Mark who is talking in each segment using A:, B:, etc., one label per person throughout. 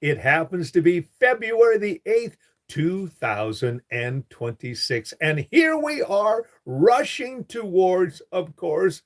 A: It happens to be February the 8th, 2026. And here we are rushing towards, of course,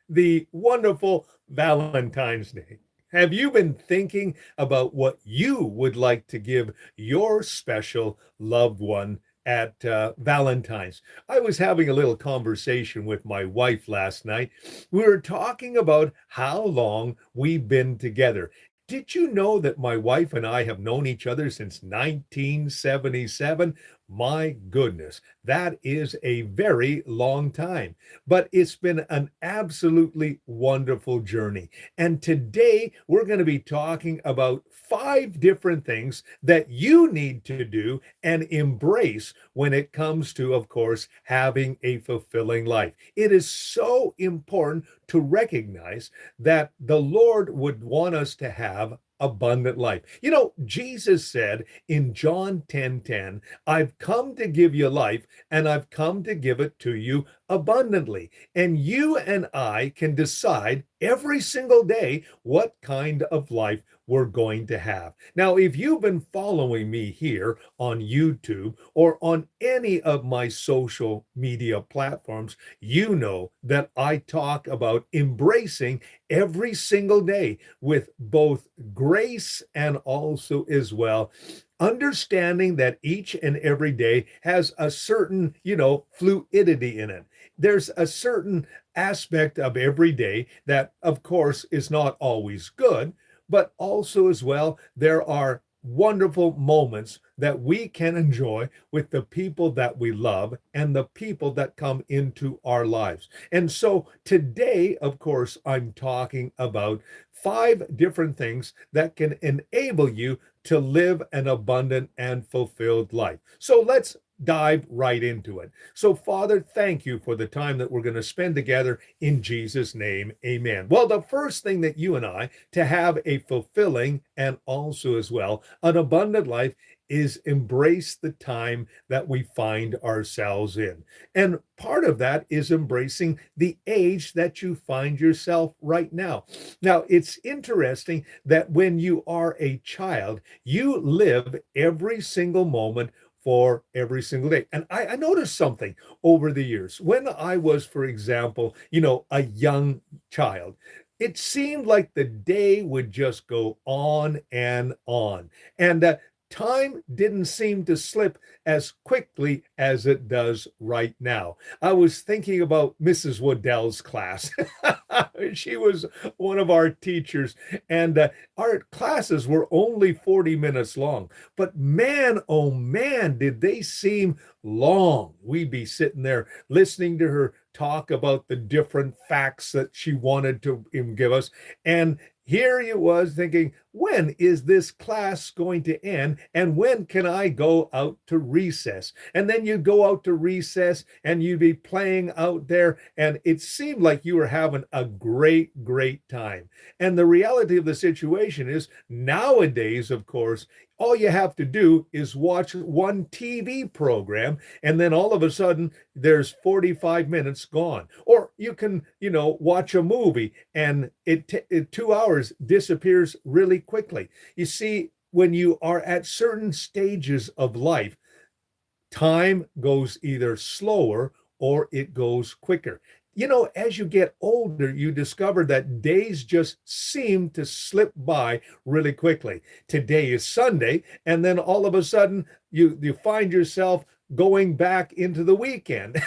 A: the wonderful Valentine's Day. Have you been thinking about what you would like to give your special loved one at Valentine's? I was having a little conversation with my wife last night. We were talking about how long we've been together. Did you know that my wife and I have known each other since 1977? My goodness, that is a very long time, but it's been an absolutely wonderful journey. And today we're going to be talking about five different things that you need to do and embrace when it comes to, of course, having a fulfilling life. It is so important to recognize that the Lord would want us to have abundant life. You know, Jesus said in John 10:10, I've come to give you life and I've come to give it to you abundantly. And you and I can decide every single day what kind of life we're going to have. Now, if you've been following me here on YouTube or on any of my social media platforms, you know that I talk about embracing every single day with both grace and also as well understanding that each and every day has a certain, fluidity in it. There's a certain aspect of every day that, of course, is not always good, but also as well, there are wonderful moments that we can enjoy with the people that we love and the people that come into our lives. And so today, of course, I'm talking about five different things that can enable you to live an abundant and fulfilled life. So let's dive right into it. So, Father, thank you for the time that we're going to spend together in Jesus' name. Amen. Well, the first thing that you and I to have a fulfilling and also as well an abundant life is embrace the time that we find ourselves in. And part of that is embracing the age that you find yourself right now. Now, it's interesting that when you are a child, you live every single moment for every single day. And I noticed something over the years. When I was, for example, a young child, it seemed like the day would just go on and on. And time didn't seem to slip as quickly as it does right now. I was thinking about Mrs. Waddell's class. She was one of our teachers, and our classes were only 40 minutes long. But man, oh man, did they seem long. We'd be sitting there listening to her talk about the different facts that she wanted to give us. And here you was thinking, when is this class going to end? And when can I go out to recess? And then you go out to recess and you'd be playing out there. And it seemed like you were having a great, great time. And the reality of the situation is nowadays, of course, all you have to do is watch one TV program, and then all of a sudden there's 45 minutes gone. Or you can, watch a movie and it 2 hours disappears really quickly. You see, when you are at certain stages of life, time goes either slower or it goes quicker. As you get older, you discover that days just seem to slip by really quickly. Today is Sunday, and then all of a sudden you find yourself going back into the weekend.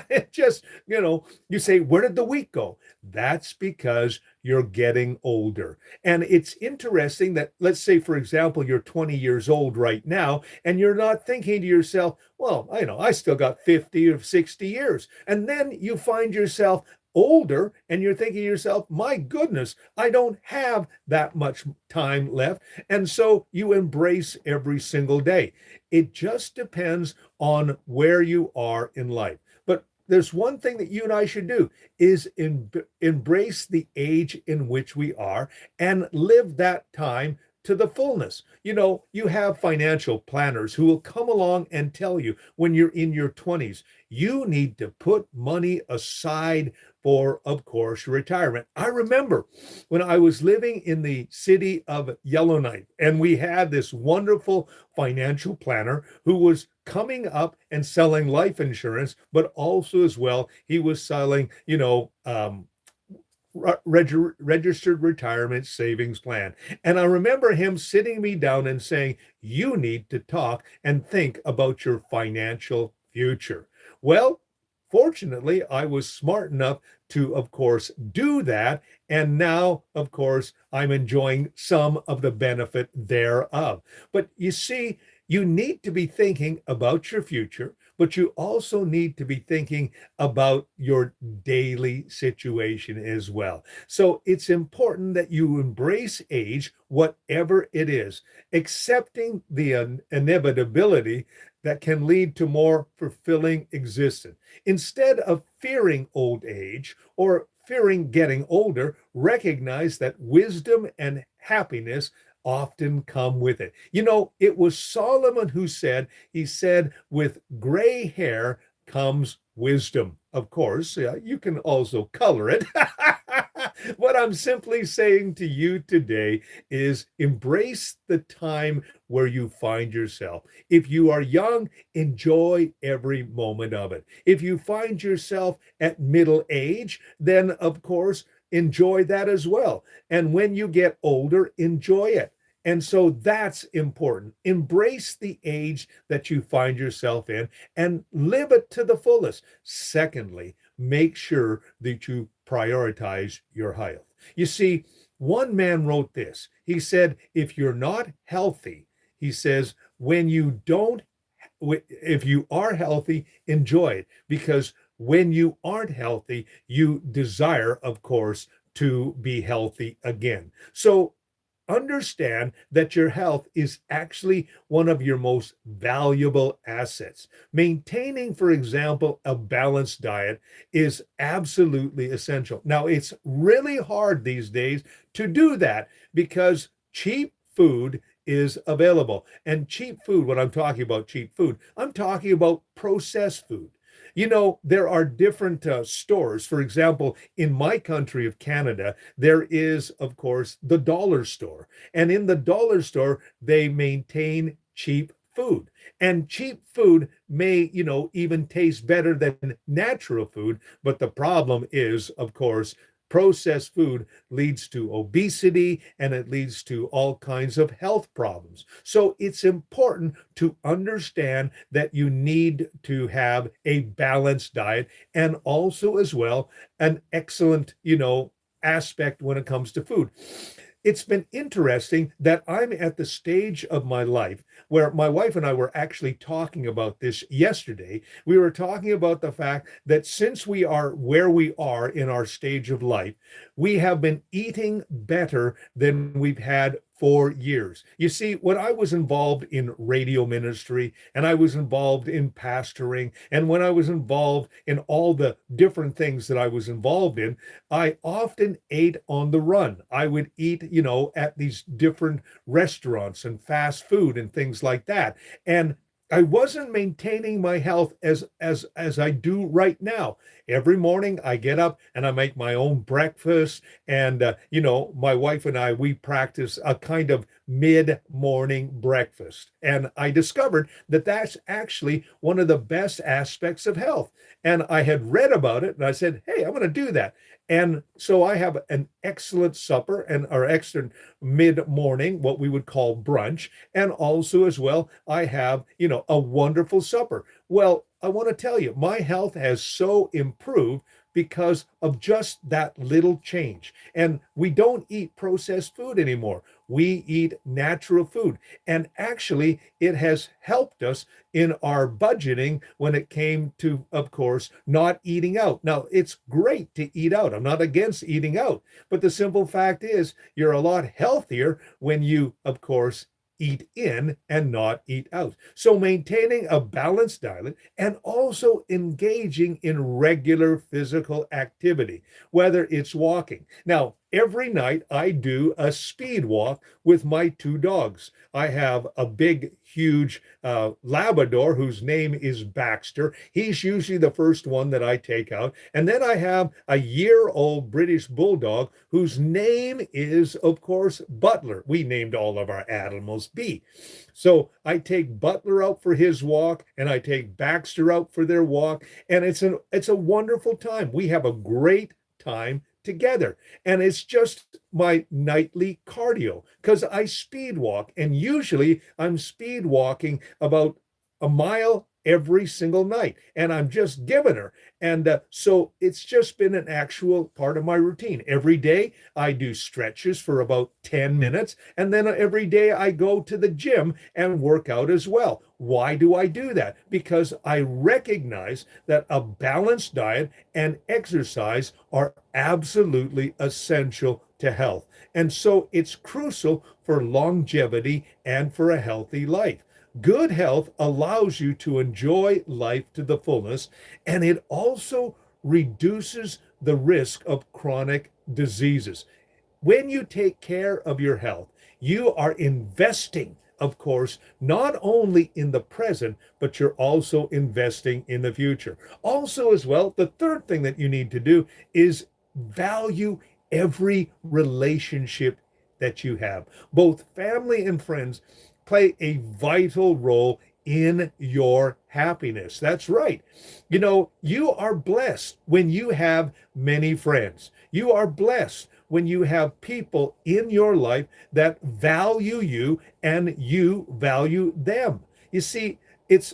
A: It just, you say, where did the week go? That's because you're getting older. And it's interesting that, let's say, for example, you're 20 years old right now, and you're not thinking to yourself, well, I still got 50 or 60 years. And then you find yourself older and you're thinking to yourself, my goodness, I don't have that much time left. And so you embrace every single day. It just depends on where you are in life. But there's one thing that you and I should do is embrace the age in which we are and live that time to the fullness. You have financial planners who will come along and tell you when you're in your 20s, you need to put money aside for, of course, retirement. I remember when I was living in the city of Yellowknife, and we had this wonderful financial planner who was coming up and selling life insurance, but also as well, he was selling, registered retirement savings plan. And I remember him sitting me down and saying, you need to talk and think about your financial future. Well, fortunately, I was smart enough to, of course, do that. And now, of course, I'm enjoying some of the benefit thereof. But you see, you need to be thinking about your future, but you also need to be thinking about your daily situation as well. So it's important that you embrace age, whatever it is, accepting the inevitability that can lead to more fulfilling existence. Instead of fearing old age or fearing getting older, recognize that wisdom and happiness often come with it. It was Solomon who said, he said, with gray hair comes wisdom. Of course, you can also color it. What I'm simply saying to you today is embrace the time where you find yourself. If you are young, enjoy every moment of it. If you find yourself at middle age, then of course, enjoy that as well. And when you get older, enjoy it. And so that's important. Embrace the age that you find yourself in and live it to the fullest. Secondly, make sure that you prioritize your health. You see, one man wrote this. He said, if you're not healthy, he says, if you are healthy, enjoy it, because when you aren't healthy, you desire, of course, to be healthy again. So understand that your health is actually one of your most valuable assets. Maintaining, for example, a balanced diet is absolutely essential. Now, it's really hard these days to do that because cheap food is available. And cheap food, when I'm talking about cheap food, I'm talking about processed food. There are different stores. For example, in my country of Canada, there is, of course, the dollar store. And in the dollar store, they maintain cheap food. And cheap food may, even taste better than natural food. But the problem is, of course, processed food leads to obesity and it leads to all kinds of health problems. So it's important to understand that you need to have a balanced diet and also as well an excellent, aspect when it comes to food. It's been interesting that I'm at the stage of my life where my wife and I were actually talking about this yesterday. We were talking about the fact that since we are where we are in our stage of life, we have been eating better than we've had for years. You see, when I was involved in radio ministry and I was involved in pastoring, and when I was involved in all the different things that I was involved in, I often ate on the run. I would eat, at these different restaurants and fast food and things like that. And I wasn't maintaining my health as I do right now. Every morning I get up and I make my own breakfast, and my wife and I, we practice a kind of mid-morning breakfast. And I discovered that that's actually one of the best aspects of health. And I had read about it and I said, hey, I'm going to do that. And so I have an excellent supper and our excellent mid-morning, what we would call brunch. And also as well, I have, a wonderful supper. Well, I want to tell you, my health has so improved because of just that little change. And we don't eat processed food anymore. We eat natural food. And actually, it has helped us in our budgeting when it came to, of course, not eating out. Now, it's great to eat out. I'm not against eating out. But the simple fact is, you're a lot healthier when you, of course, eat in and not eat out. So maintaining a balanced diet and also engaging in regular physical activity, whether it's walking. Now, every night I do a speed walk with my two dogs. I have a big, huge Labrador whose name is Baxter. He's usually the first one that I take out. And then I have a year-old British Bulldog whose name is, of course, Butler. We named all of our animals B. So I take Butler out for his walk and I take Baxter out for their walk. And it's a wonderful time. We have a great time together. And it's just my nightly cardio because I speed walk. And usually I'm speed walking about a mile every single night. And I'm just giving her. And so it's just been an actual part of my routine. Every day I do stretches for about 10 minutes. And then every day I go to the gym and work out as well. Why do I do that? Because I recognize that a balanced diet and exercise are absolutely essential to health. And so it's crucial for longevity and for a healthy life. Good health allows you to enjoy life to the fullness, and it also reduces the risk of chronic diseases. When you take care of your health, you are investing, of course, not only in the present, but you're also investing in the future. Also, as well, the third thing that you need to do is value every relationship that you have. Both family and friends play a vital role in your happiness. That's right. You know, you are blessed when you have many friends. You are blessed when you have people in your life that value you and you value them. You see, it's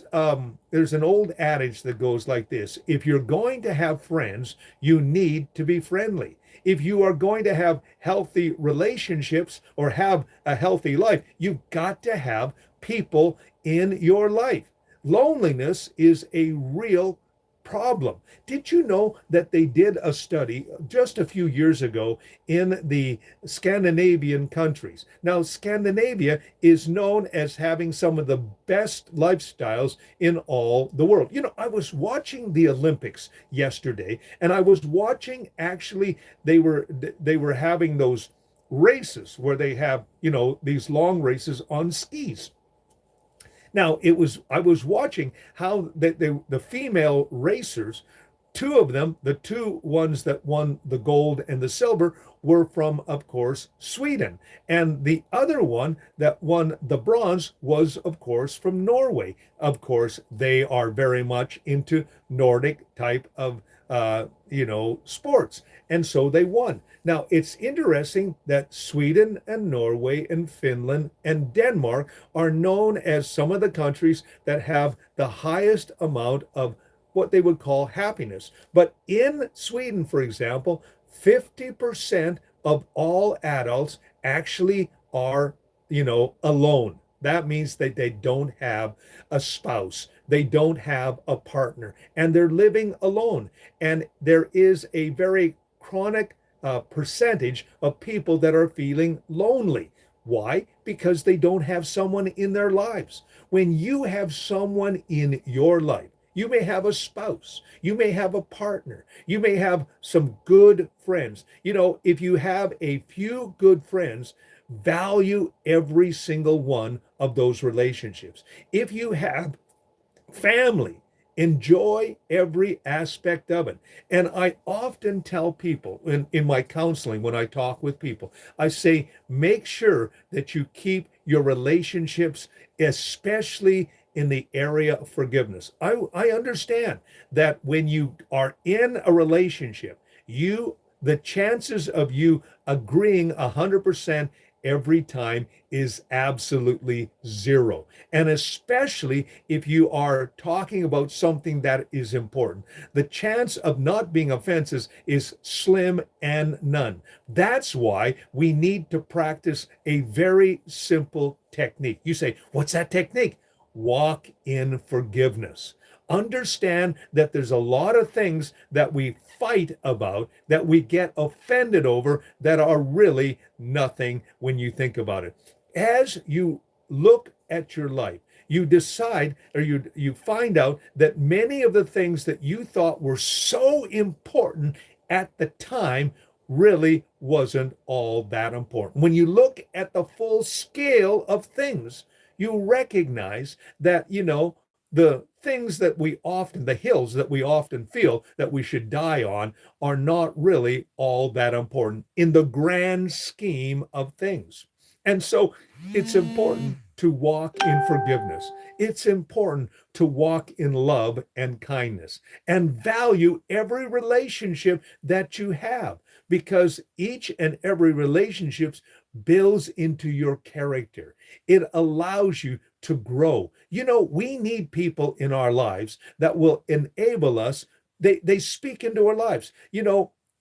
A: there's an old adage that goes like this: if you're going to have friends, you need to be friendly. If you are going to have healthy relationships or have a healthy life, you've got to have people in your life. Loneliness is a real problem. Did you know that they did a study just a few years ago in the Scandinavian countries? Now, Scandinavia is known as having some of the best lifestyles in all the world. You know, I was watching the Olympics yesterday, and I was watching actually they were having those races where they have, you know, these long races on skis. Now, I was watching how the female racers, two of them, the two ones that won the gold and the silver, were from, of course, Sweden. And the other one that won the bronze was, of course, from Norway. Of course, they are very much into Nordic type of, sports. And so they won. Now, it's interesting that Sweden and Norway and Finland and Denmark are known as some of the countries that have the highest amount of what they would call happiness. But in Sweden, for example, 50% of all adults actually are, alone. That means that they don't have a spouse. They don't have a partner, and they're living alone. And there is a very chronic percentage of people that are feeling lonely. Why? Because they don't have someone in their lives. When you have someone in your life, you may have a spouse, you may have a partner, you may have some good friends. You know, if you have a few good friends, value every single one of those relationships. If you have family, enjoy every aspect of it. And I often tell people in my counseling, when I talk with people, I say, make sure that you keep your relationships, especially in the area of forgiveness. I understand that when you are in a relationship, the chances of you agreeing 100% every time is absolutely zero. And especially if you are talking about something that is important, the chance of not being offensive is slim and none. That's why we need to practice a very simple technique. You say, what's that technique? Walk in forgiveness. Understand that there's a lot of things that we fight about, that we get offended over, that are really nothing when you think about it. As you look at your life, you decide, or you find out that many of the things that you thought were so important at the time really wasn't all that important. When you look at the full scale of things, you recognize that, the things that we often, the hills that we often feel that we should die on, are not really all that important in the grand scheme of things. And so it's important to walk in forgiveness. It's important to walk in love and kindness and value every relationship that you have, because each and every relationship builds into your character. It allows you to grow. We need people in our lives that will enable us. They speak into our lives.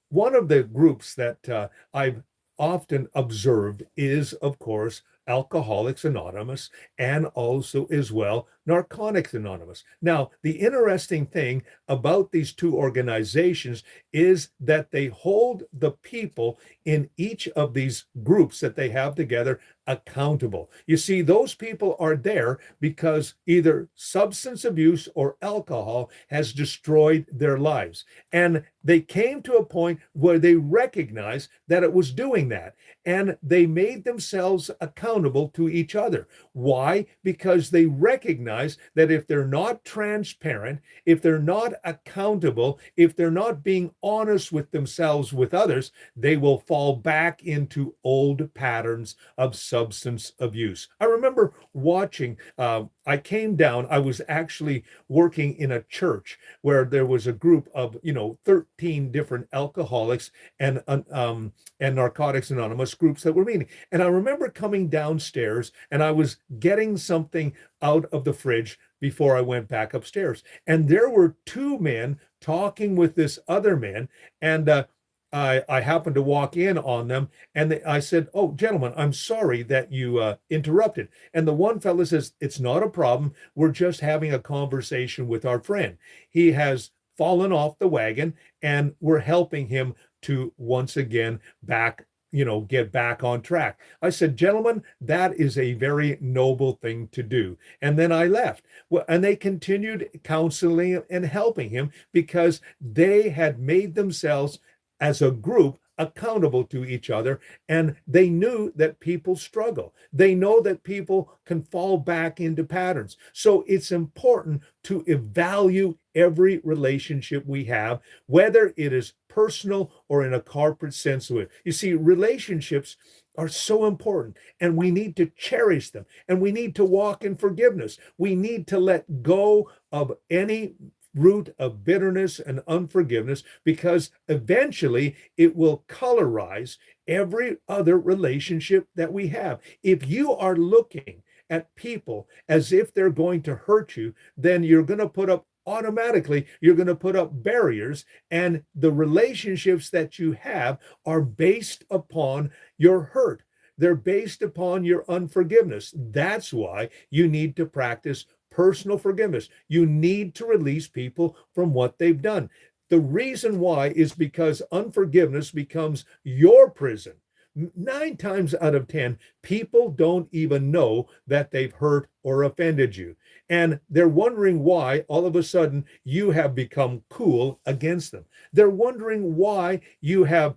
A: One of the groups that I've often observed is, of course, Alcoholics Anonymous, and also as well Narcotics Anonymous. Now, the interesting thing about these two organizations is that they hold the people in each of these groups that they have together accountable. You see, those people are there because either substance abuse or alcohol has destroyed their lives. And they came to a point where they recognized that it was doing that. And they made themselves accountable to each other. Why? Because they recognize that if they're not transparent, if they're not accountable, if they're not being honest with themselves, with others, they will fall back into old patterns of substance abuse. I remember watching, I came down, I was actually working in a church where there was a group of, 13 different alcoholics and Narcotics Anonymous groups that were meeting. And I remember coming downstairs and I was getting something out of the fridge before I went back upstairs. And there were two men talking with this other man. And I happened to walk in on them, and I said, "Oh, gentlemen, I'm sorry that you interrupted." And the one fellow says, "It's not a problem. We're just having a conversation with our friend. He has fallen off the wagon, and we're helping him to once again get back on track." I said, "Gentlemen, that is a very noble thing to do." And then I left. Well, and they continued counseling and helping him because they had made themselves as a group accountable to each other, and they knew that people struggle. They know that people can fall back into patterns. So it's important to evaluate every relationship we have, whether it is personal or in a corporate sense of it. You see, relationships are so important, and we need to cherish them, and we need to walk in forgiveness. We need to let go of any root of bitterness and unforgiveness, because eventually it will colorize every other relationship that we have. If you are looking at people as if they're going to hurt you, then you're going to put up automatically, you're going to put up barriers, and the relationships that you have are based upon your hurt. They're based upon your unforgiveness. That's why you need to practice personal forgiveness. You need to release people from what they've done. The reason why is because unforgiveness becomes your prison. 9 times out of 10, people don't even know that they've hurt or offended you. And they're wondering why all of a sudden you have become cool against them. They're wondering why you have,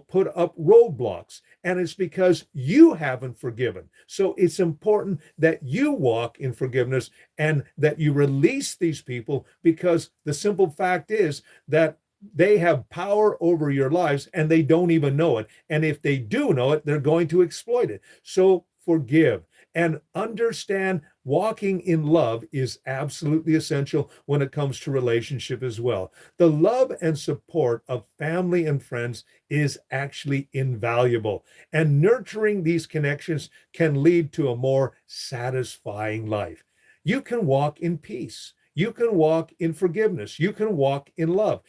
A: put up roadblocks. And it's because you haven't forgiven. So it's important that you walk in forgiveness and that you release these people, because the simple fact is that they have power over your lives and they don't even know it. And if they do know it, they're going to exploit it. So forgive and understand walking in love is absolutely essential when it comes to relationship as well. The love and support of family and friends is actually invaluable, and nurturing these connections can lead to a more satisfying life. You can walk in peace. You can walk in forgiveness. You can walk in love.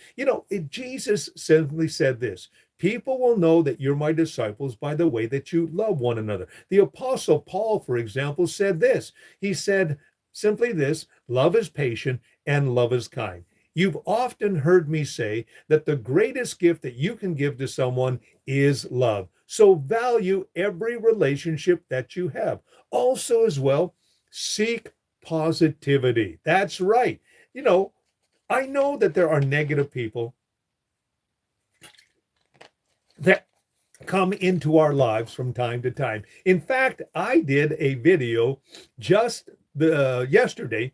A: Jesus simply said this: people will know that you're my disciples by the way that you love one another. The Apostle Paul, for example, said this. He said simply this: love is patient and love is kind. You've often heard me say that the greatest gift that you can give to someone is love. So value every relationship that you have. Also, as well, seek positivity. That's right. I know that there are negative people that come into our lives from time to time. In fact, I did a video just yesterday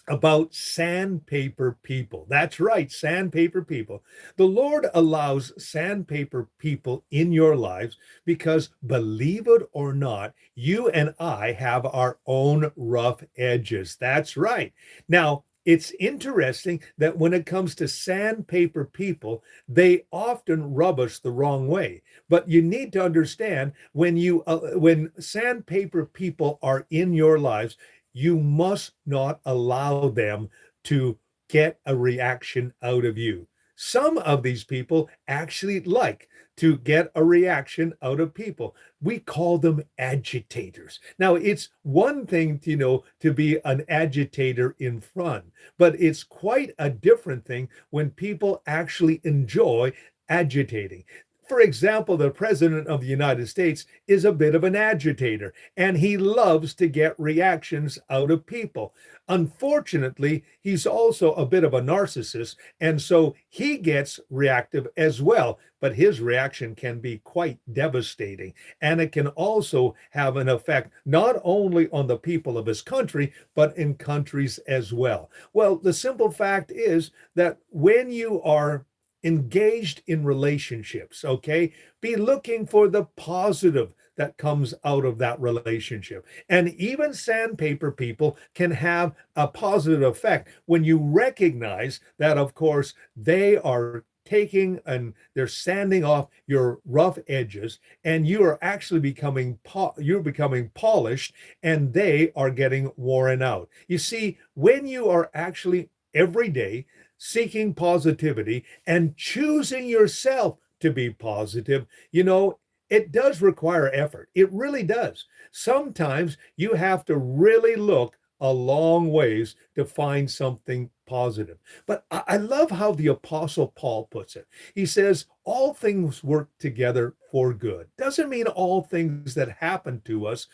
A: about sandpaper people. That's right, sandpaper people. The Lord allows sandpaper people in your lives because, believe it or not, you and I have our own rough edges. That's right. Now, it's interesting that when it comes to sandpaper people, they often rub us the wrong way. But you need to understand when sandpaper people are in your lives, you must not allow them to get a reaction out of you. Some of these people actually like to get a reaction out of people. We call them agitators. Now, it's one thing, to be an agitator in front, but it's quite a different thing when people actually enjoy agitating. For example, the president of the United States is a bit of an agitator, and he loves to get reactions out of people. Unfortunately, he's also a bit of a narcissist, and so he gets reactive as well. But his reaction can be quite devastating, and it can also have an effect not only on the people of his country, but in countries as well. Well, the simple fact is that when you are engaged in relationships, okay, be looking for the positive that comes out of that relationship. And even sandpaper people can have a positive effect when you recognize that, of course, they are taking and they're sanding off your rough edges, and you are actually you're becoming polished, and they are getting worn out. You see, when you are actually every day seeking positivity and choosing yourself to be positive, it does require effort. It really does. Sometimes you have to really look a long ways to find something positive. But I love how the Apostle Paul puts it. He says, all things work together for good. Doesn't mean all things that happen to us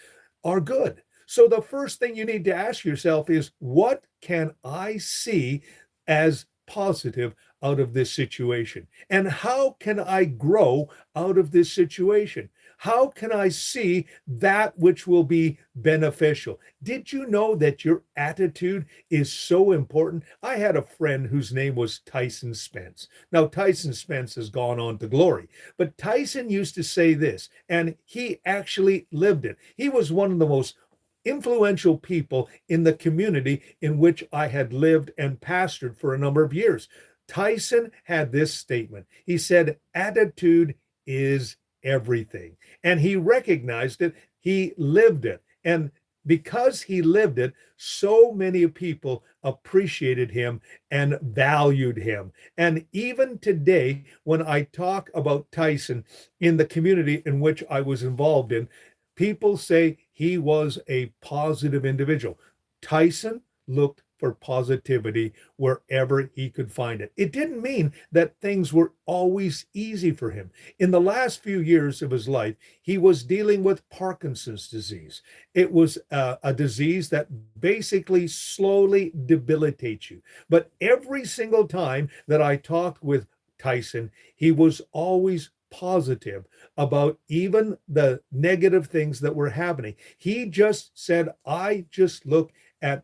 A: are good. So the first thing you need to ask yourself is, what can I see as positive out of this situation? And how can I grow out of this situation? How can I see that which will be beneficial? Did you know that your attitude is so important? I had a friend whose name was Tyson Spence. Now, Tyson Spence has gone on to glory, but Tyson used to say this, and he actually lived it. He was one of the most influential people in the community in which I had lived and pastored for a number of years. Tyson had this statement. He said, attitude is everything. And he recognized it, he lived it. And because he lived it, so many people appreciated him and valued him. And even today, when I talk about Tyson in the community in which I was involved in, people say he was a positive individual. Tyson looked for positivity wherever he could find it. It didn't mean that things were always easy for him. In the last few years of his life, he was dealing with Parkinson's disease. It was a disease that basically slowly debilitates you. But every single time that I talked with Tyson, he was always positive about even the negative things that were happening. He just said, I just look at,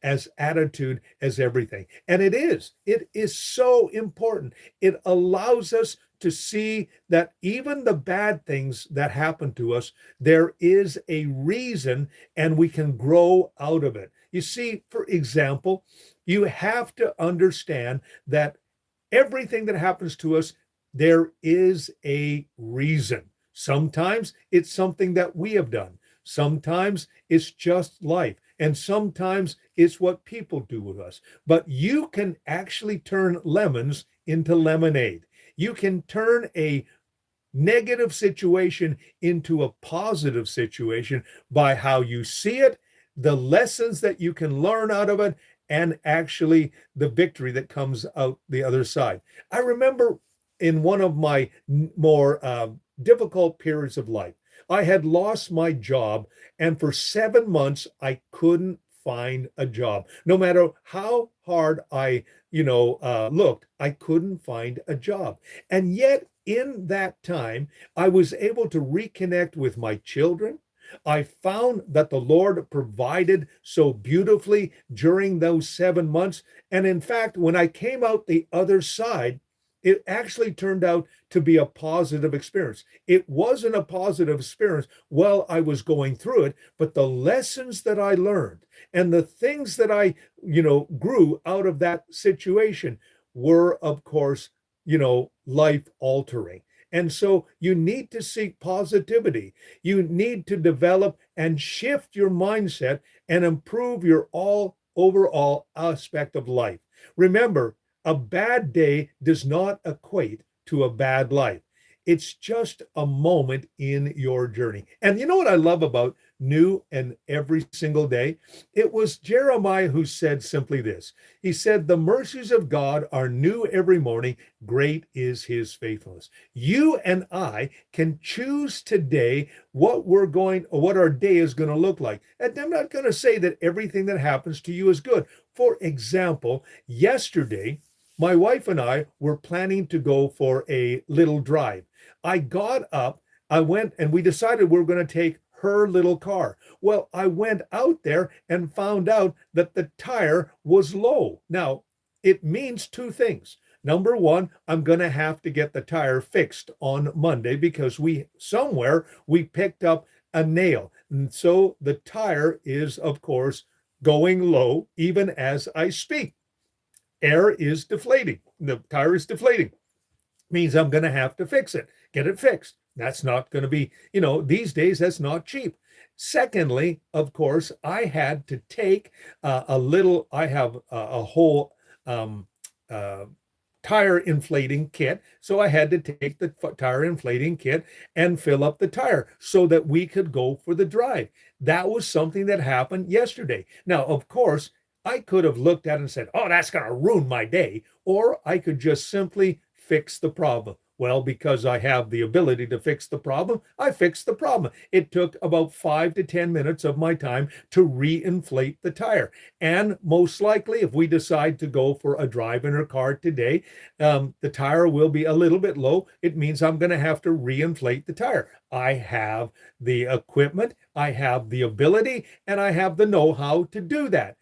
A: as attitude as everything. And it is so important. It allows us to see that even the bad things that happen to us, there is a reason, and we can grow out of it. You see, for example, you have to understand that everything that happens to us, there is a reason. Sometimes it's something that we have done. Sometimes it's just life. And sometimes it's what people do with us. But you can actually turn lemons into lemonade. You can turn a negative situation into a positive situation by how you see it, the lessons that you can learn out of it, and actually the victory that comes out the other side. I remember in one of my more difficult periods of life, I had lost my job, and for 7 months, I couldn't find a job. No matter how hard I, looked, I couldn't find a job. And yet, in that time, I was able to reconnect with my children. I found that the Lord provided so beautifully during those 7 months. And in fact, when I came out the other side, it actually turned out to be a positive experience. It wasn't a positive experience while I was going through it, but the lessons that I learned and the things that I, grew out of that situation were, of course, life altering. And so you need to seek positivity. You need to develop and shift your mindset and improve your overall aspect of life. Remember, a bad day does not equate to a bad life. It's just a moment in your journey. And you know what I love about new and every single day? It was Jeremiah who said simply this. He said, "The mercies of God are new every morning. Great is his faithfulness." You and I can choose today what our day is going to look like. And I'm not going to say that everything that happens to you is good. For example, yesterday, my wife and I were planning to go for a little drive. I got up, I went, and we decided we were going to take her little car. Well, I went out there and found out that the tire was low. Now, it means two things. Number one, I'm going to have to get the tire fixed on Monday because we picked up a nail. And so the tire is, of course, going low even as I speak. Air is deflating. The tire is deflating. Means I'm going to have to fix it, get it fixed. That's not going to be, these days, that's not cheap. Secondly, of course, I had to take I have a whole tire inflating kit. So I had to take the tire inflating kit and fill up the tire so that we could go for the drive. That was something that happened yesterday. Now, of course, I could have looked at it and said, "Oh, that's going to ruin my day." Or I could just simply fix the problem. Well, because I have the ability to fix the problem, I fixed the problem. It took about 5 to 10 minutes of my time to reinflate the tire. And most likely, if we decide to go for a drive in our car today, the tire will be a little bit low. It means I'm going to have to reinflate the tire. I have the equipment, I have the ability, and I have the know-how to do that.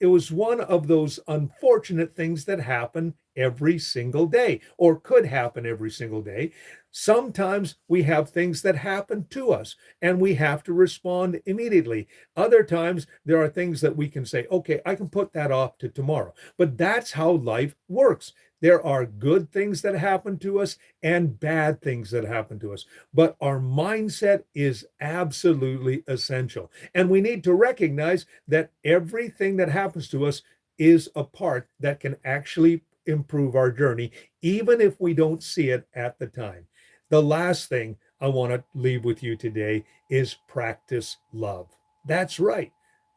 A: It was one of those unfortunate things that happen every single day, or could happen every single day. Sometimes we have things that happen to us and we have to respond immediately. Other times there are things that we can say, "Okay, I can put that off to tomorrow." But that's how life works. There are good things that happen to us and bad things that happen to us. But our mindset is absolutely essential. And we need to recognize that everything that happens to us is a part that can actually improve our journey, even if we don't see it at the time. The last thing I want to leave with you today is practice love. That's right.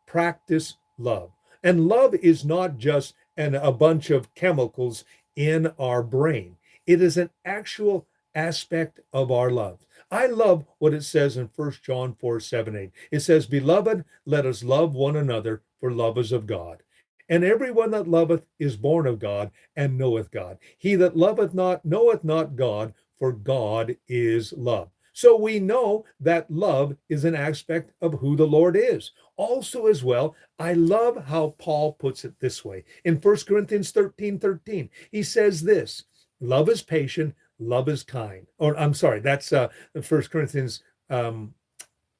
A: Practice love. And love is not just a bunch of chemicals in our brain. It is an actual aspect of our love. I love what it says in 1 John 4:7-8. It says, "Beloved, let us love one another, for love is of God. And everyone that loveth is born of God and knoweth God. He that loveth not knoweth not God, for God is love." So we know that love is an aspect of who the Lord is. Also, as well, I love how Paul puts it this way. In 1 Corinthians 13:13, he says this: "Love is patient, love is kind." Or I'm sorry, that's 1 Corinthians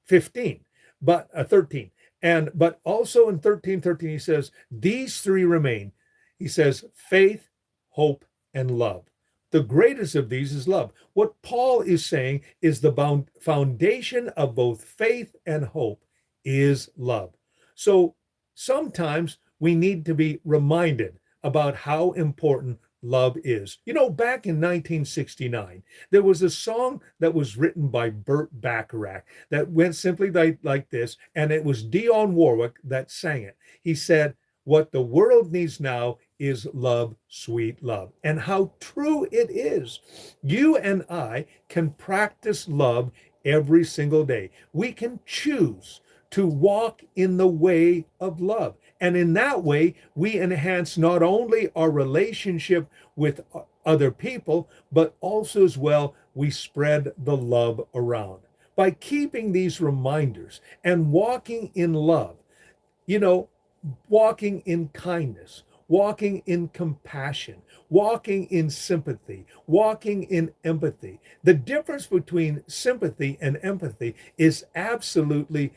A: 15, but 13. But also in 13:13, he says, "These three remain." He says, faith, hope, and love. The greatest of these is love. What Paul is saying is the foundation of both faith and hope is love. So sometimes we need to be reminded about how important love is. Back in 1969, there was a song that was written by Burt Bacharach that went simply like this, and it was Dionne Warwick that sang it. He said, "What the world needs now is love, sweet love." And how true it is. You and I can practice love every single day. We can choose to walk in the way of love. And in that way, we enhance not only our relationship with other people, but also as well, we spread the love around. By keeping these reminders and walking in love, you know, walking in kindness, walking in compassion, walking in sympathy, walking in empathy. The difference between sympathy and empathy is absolutely,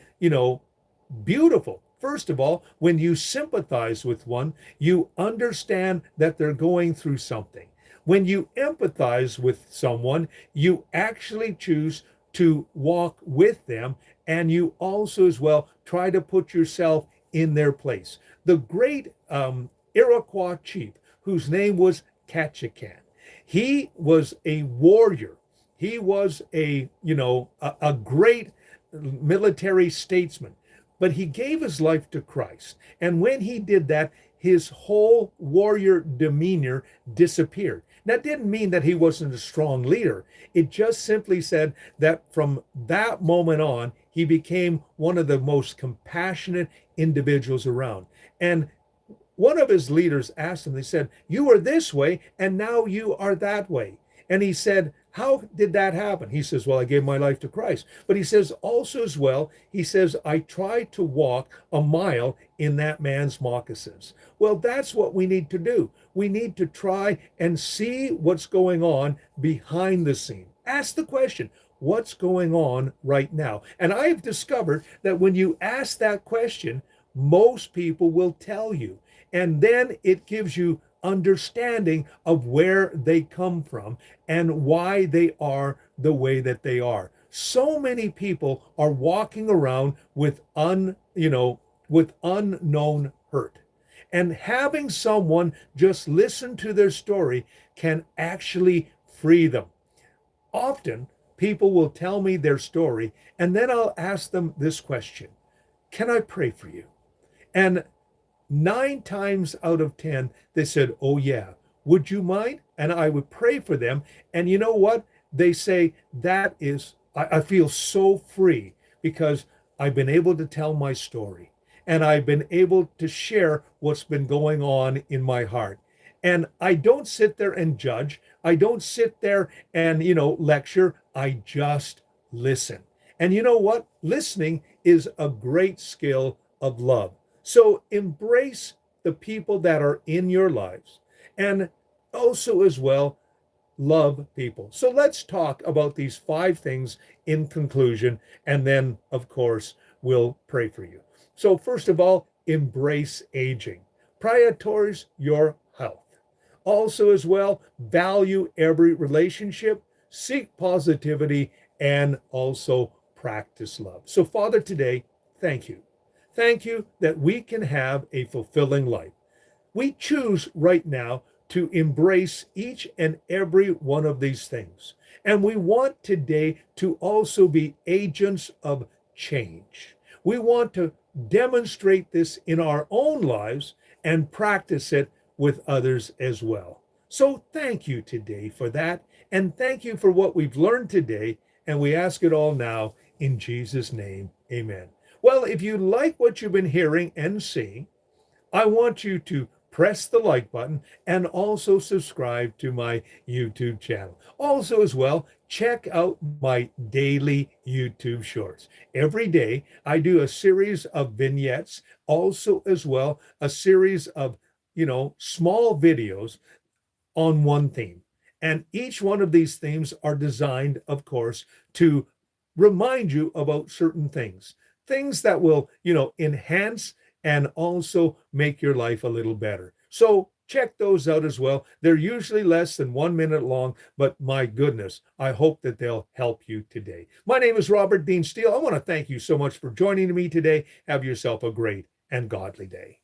A: beautiful. First of all, when you sympathize with one, you understand that they're going through something. When you empathize with someone, you actually choose to walk with them, and you also, as well, try to put yourself in their place. The great Iroquois chief, whose name was Ketchikan, he was a warrior. He was a great military statesman, but he gave his life to Christ. And when he did that, his whole warrior demeanor disappeared. That didn't mean that he wasn't a strong leader. It just simply said that from that moment on, he became one of the most compassionate individuals around. And one of his leaders asked him, they said, "You were this way, and now you are that way." And he said, "How did that happen?" He says, "Well, I gave my life to Christ." But he says also as well, he says, "I tried to walk a mile in that man's moccasins." Well, that's what we need to do. We need to try and see what's going on behind the scene. Ask the question, what's going on right now? And I've discovered that when you ask that question, most people will tell you. And then it gives you understanding of where they come from and why they are the way that they are. So many people are walking around with with unknown hurt. And having someone just listen to their story can actually free them. Often people will tell me their story, and then I'll ask them this question: "Can I pray for you?" And 9 times out of 10, they said, "Oh, yeah. Would you mind?" And I would pray for them. And you know what? They say, I feel so free because I've been able to tell my story, and I've been able to share what's been going on in my heart. And I don't sit there and judge. I don't sit there and, lecture. I just listen. And you know what? Listening is a great skill of love. So embrace the people that are in your lives, and also as well, love people. So let's talk about these 5 things in conclusion, and then of course we'll pray for you. So first of all, embrace aging. Prioritize your health. Also as well, value every relationship, seek positivity, and also practice love. So Father, today, thank you. Thank you that we can have a fulfilling life. We choose right now to embrace each and every one of these things. And we want today to also be agents of change. We want to demonstrate this in our own lives and practice it with others as well. So thank you today for that. And thank you for what we've learned today. And we ask it all now in Jesus' name. Amen. Well, if you like what you've been hearing and seeing, I want you to press the like button and also subscribe to my YouTube channel. Also as well, check out my daily YouTube shorts. Every day I do a series of vignettes, also as well a series of, small videos on one theme. And each one of these themes are designed, of course, to remind you about certain things that will, enhance and also make your life a little better. So check those out as well. They're usually less than 1 minute long, but my goodness, I hope that they'll help you today. My name is Robert Dean Steele. I want to thank you so much for joining me today. Have yourself a great and godly day.